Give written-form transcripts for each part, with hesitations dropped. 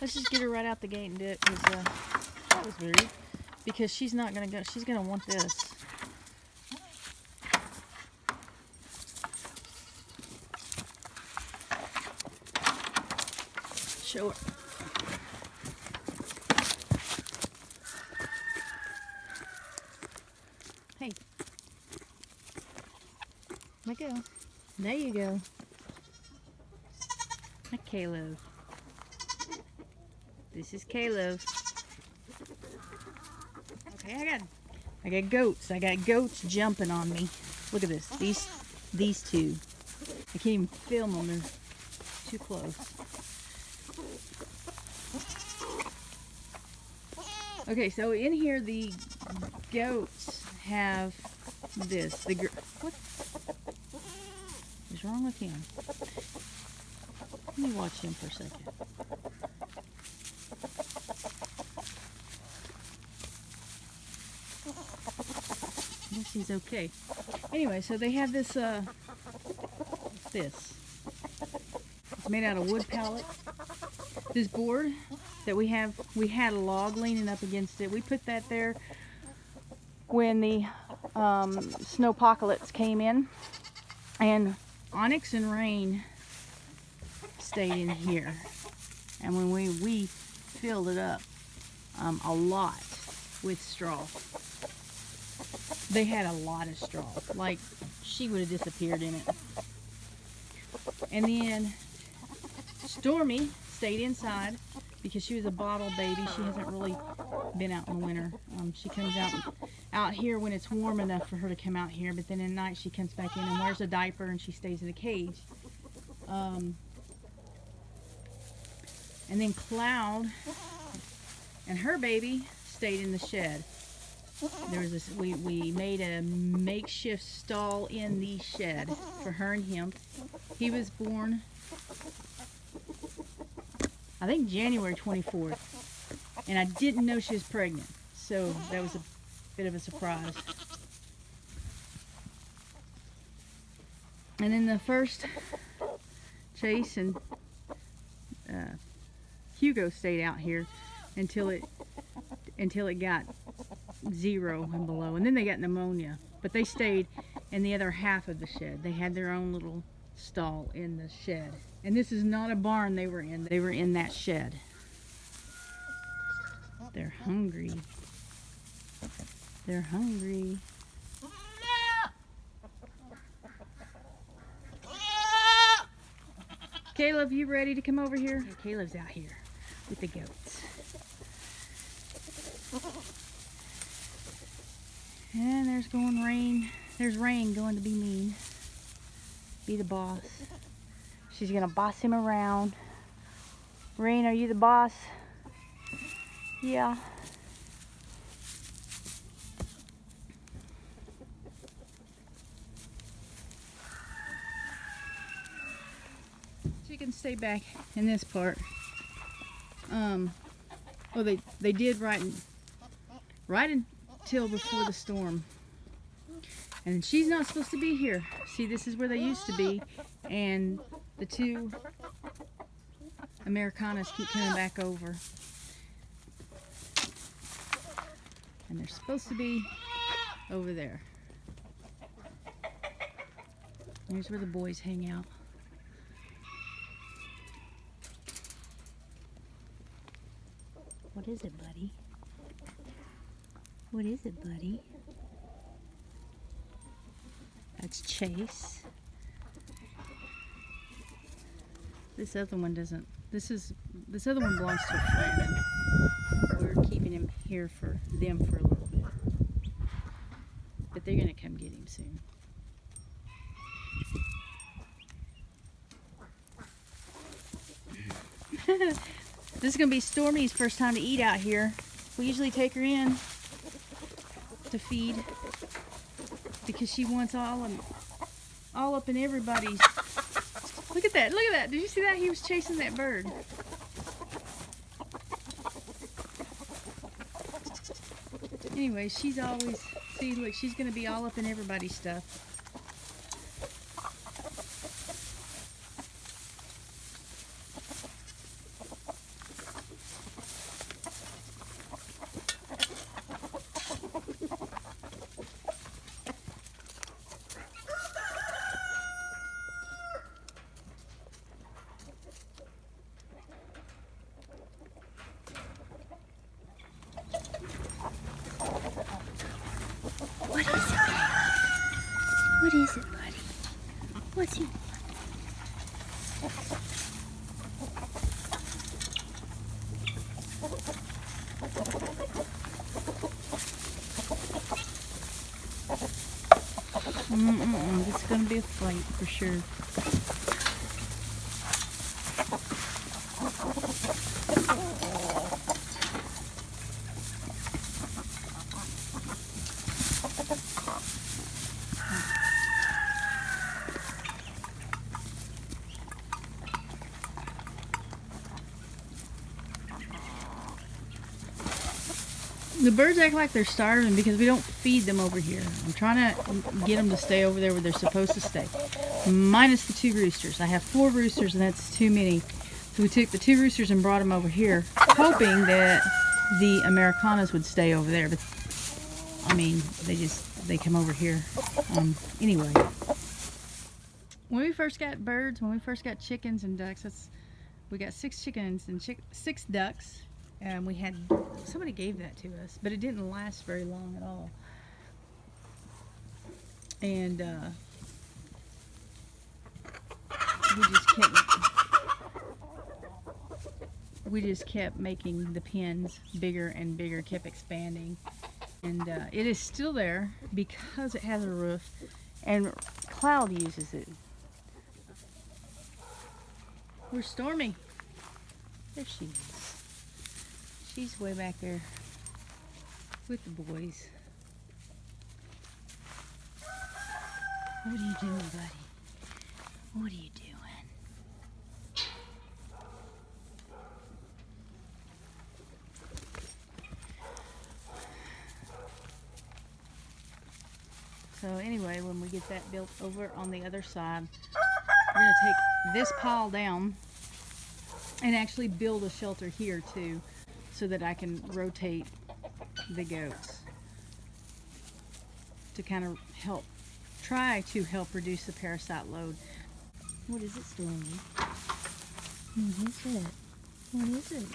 Let's just get her right out the gate and do it, because that was weird. Because she's not going to go, she's going to want this. Show her. Hey. Let go. There you go. Hi, Caleb. This is Caleb. Okay, I got goats. I got goats jumping on me. Look at this. These two. I can't even film them. They're too close. Okay, so in here the goats have this. What is wrong with him? Let me watch him for a second. I guess he's okay. Anyway, so they have this, what's this? It's made out of wood pallets. This board that we had a log leaning up against it. We put that there when the snowpocalypse came in, and Onyx and Rain stayed in here. And when we filled it up a lot with straw. They had a lot of straw. Like, she would have disappeared in it. And then Stormy stayed inside because she was a bottle baby. She hasn't really been out in the winter. She comes out here when it's warm enough for her to come out here, but then at night she comes back in and wears a diaper and she stays in a cage. And then Cloud and her baby stayed in the shed. There was this, we made a makeshift stall in the shed for her and him. He was born, I think, January 24th, and I didn't know she was pregnant, so that was a bit of a surprise. And then the first, Chase and Hugo stayed out here until it got 0 and below, and then they got pneumonia, but they stayed in the other half of the shed. They had their own little stall in the shed, and this is not a barn they were in that shed. They're hungry. They're hungry. Caleb, you ready to come over here? Caleb's out here with the goats. And there's going Rain. There's Rain going to be mean. Be the boss. She's gonna boss him around. Rain, are you the boss? Yeah. She can stay back in this part. Well, they did right until before the storm. And she's not supposed to be here. See, this is where they used to be, and the two Americanas keep coming back over. And they're supposed to be over there. Here's where the boys hang out. What is it, buddy? What is it, buddy? That's Chase. This other one doesn't. This other one belongs to a friend, and we're keeping him here for them for a little bit. But they're gonna come get him soon. This is gonna be Stormy's first time to eat out here. We usually take her in to feed because she wants all up in everybody's. Look at that! Look at that! Did you see that? He was chasing that bird. Anyway, she's always, see, look, she's gonna be all up in everybody's stuff. This is gonna be a fight for sure. The birds act like they're starving because we don't feed them over here. I'm trying to get them to stay over there where they're supposed to stay. Minus the 2 roosters. I have 4 roosters and that's too many. So we took the 2 roosters and brought them over here, hoping that the Americanas would stay over there. But I mean, they come over here. Anyway. When we first got birds, when we first got chickens and ducks, we got 6 chickens and 6 ducks. And we had, somebody gave that to us, but it didn't last very long at all. And we just kept making the pens bigger and bigger, kept expanding. And it is still there because it has a roof, and Cloud uses it. Where's Stormy? There she is. She's way back there with the boys. What are you doing, buddy? What are you doing? So anyway, when we get that built over on the other side, we're going to take this pile down and actually build a shelter here too, so that I can rotate the goats to kind of try to help reduce the parasite load. What is it, Stormy? What is it? What is it?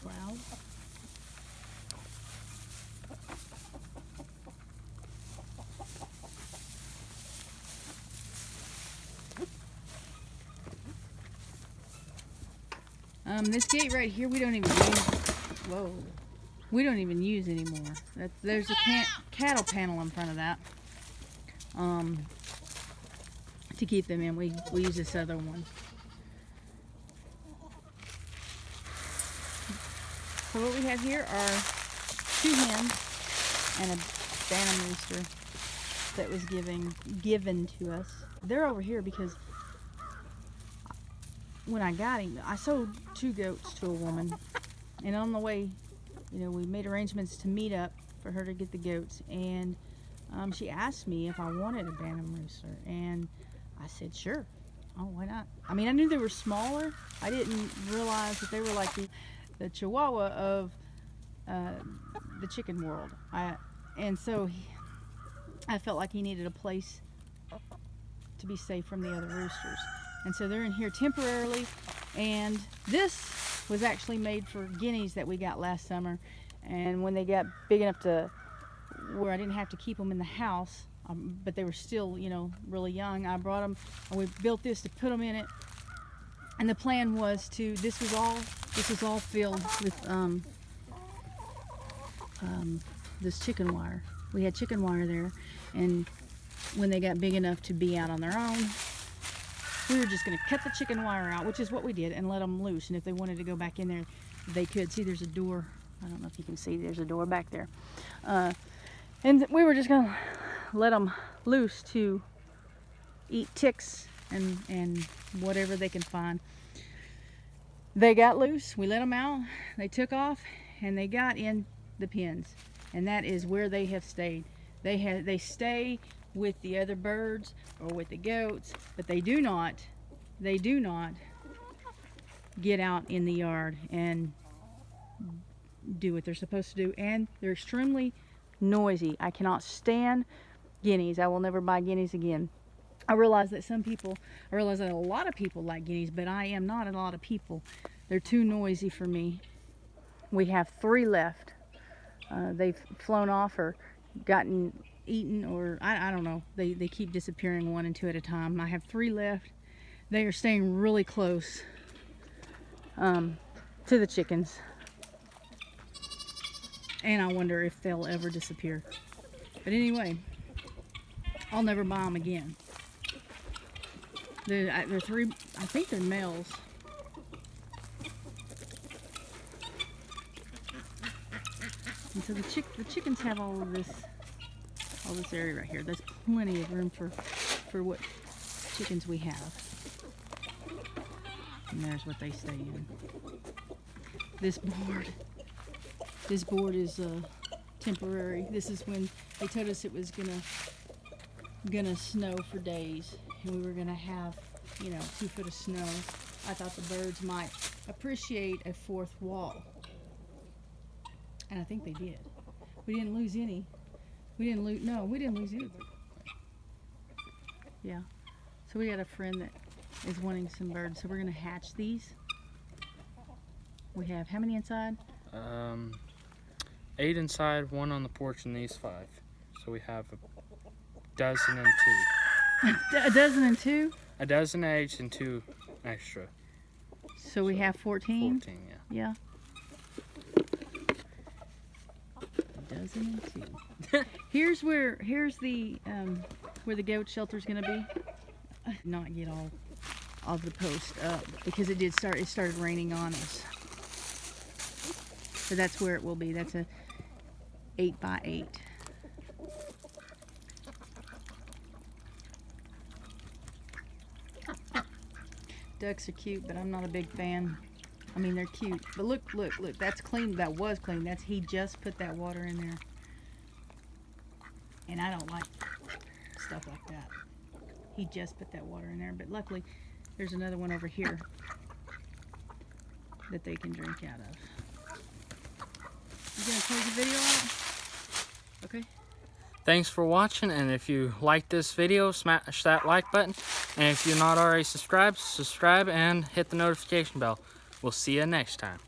Cloud? This gate right here, we don't even use. Whoa, we don't even use anymore. There's a cattle panel in front of that. To keep them in, we use this other one. So what we have here are 2 hens and a bantam rooster that was given to us. They're over here because when I got him, I sold 2 goats to a woman, and on the way, we made arrangements to meet up for her to get the goats, and she asked me if I wanted a bantam rooster, and I said sure. Oh, why not? I mean, I knew they were smaller. I didn't realize that they were like the Chihuahua of the chicken world. And so I felt like he needed a place to be safe from the other roosters. And so they're in here temporarily, and this was actually made for guineas that we got last summer. And when they got big enough to where I didn't have to keep them in the house, but they were still, really young, I brought them, and we built this to put them in it. And the plan was this was all filled with this chicken wire. We had chicken wire there, and when they got big enough to be out on their own, we were just going to cut the chicken wire out, which is what we did, and let them loose. And if they wanted to go back in there, they could. See, there's a door. I don't know if you can see. There's a door back there. And we were just going to let them loose to eat ticks and whatever they can find. They got loose. We let them out. They took off, and they got in the pens. And that is where they have stayed. They stay with the other birds or with the goats, but they do not get out in the yard and do what they're supposed to do. And they're extremely noisy. I cannot stand guineas. I will never buy guineas again. I realize that a lot of people like guineas, but I am not a lot of people. They're too noisy for me. We have 3 left. They've flown off or gotten eaten, or I don't know. They keep disappearing 1 and 2 at a time. I have 3 left. They are staying really close to the chickens. And I wonder if they'll ever disappear. But anyway, I'll never buy them again. They're three, I think they're males. And so the chickens have all this area right here. There's plenty of room for what chickens we have. And there's what they stay in. This board is temporary. This is when they told us it was gonna snow for days, and we were gonna have, 2 foot of snow. I thought the birds might appreciate a fourth wall, and I think they did. We didn't lose any. We didn't lose any. Yeah. So we got a friend that is wanting some birds, so we're gonna hatch these. We have how many inside? 8 inside, 1 on the porch, and these 5. So we have a dozen and 2. A dozen and 2? A dozen eggs and 2 extra. So we have 14? 14, yeah. Yeah. A dozen and 2. Here's where the goat shelter's gonna be. Not get all of the post up because it started raining on us. So that's where it will be. That's a 8x8. Ducks are cute, but I'm not a big fan. I mean, they're cute, but look, that's clean. That was clean. He just put that water in there. And I don't like stuff like that. He just put that water in there, but luckily there's another one over here that they can drink out of. You gonna close the video out? Okay. Thanks for watching, and if you like this video, smash that like button. And if you're not already subscribed, subscribe and hit the notification bell. We'll see you next time.